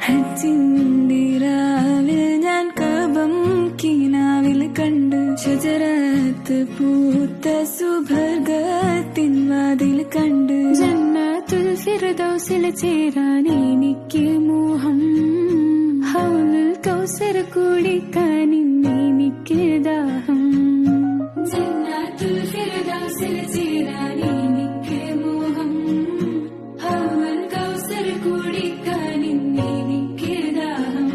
ഹജ്ജിന്റെ രാവിൽ ഞാൻ കഅബം കിനാവിൽ കണ്ട്. ഷജറത്ത് പൂത്ത സുബർഗത്തിൻ വാതിൽ കണ്ട്. ജന്നത്തുൽ ഫിർദൗസിൽ ചേരാൻ എനിക്ക് മോഹം. ഹൗലുൽ കൗസർ കുടിക്കാൻ എനിക്ക് ദാഹം. ജന്നത്തുൽ ഫിർദൗസിൽ ചേരാൻ എനിക്ക് മോഹം. ഹൗലുൽ കൗസർ കുടിക്കാൻ എനിക്ക് ദാഹം.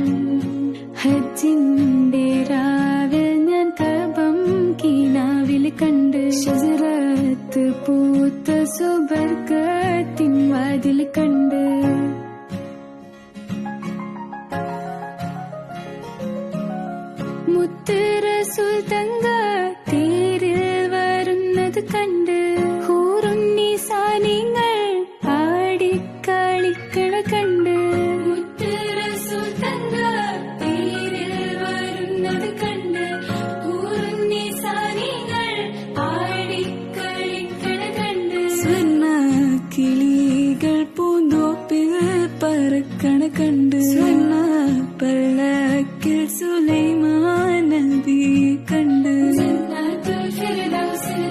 ഹജ്ജിന്റെ രാവിൽ ഞാൻ കഅബം കിനാവിൽ കണ്ട്. ഷജറത്ത് പൂത്ത സുബർഗത്തിൻ വാതിൽ കണ്ട്. മുത്ത് റസൂൽ തങ്ക തേരിൽ വരുന്നത് കണ്ട്. ഹൂറുന്നീസാനിങ്ങൾ ആടിക്കളിക്കണ കണ്ട്. മുത്ത് റസൂൽ തങ്ക തേരിൽ വരുന്നത് കണ്ട്. ഹൂറുന്നീസാനിങ്ങൾ ആടിക്കളിക്കണ കണ്ട്. സ്വർണ്ണ കിളികൾ പൂന്തോപ്പിൽ പറക്കണ കണ്ട്. സ്വർണ്ണ പല്ലക്കിൽ സുലൈമാൻ നബി കണ്ട്. ജന്നത്തുൽ ഫിർദൗസിൽ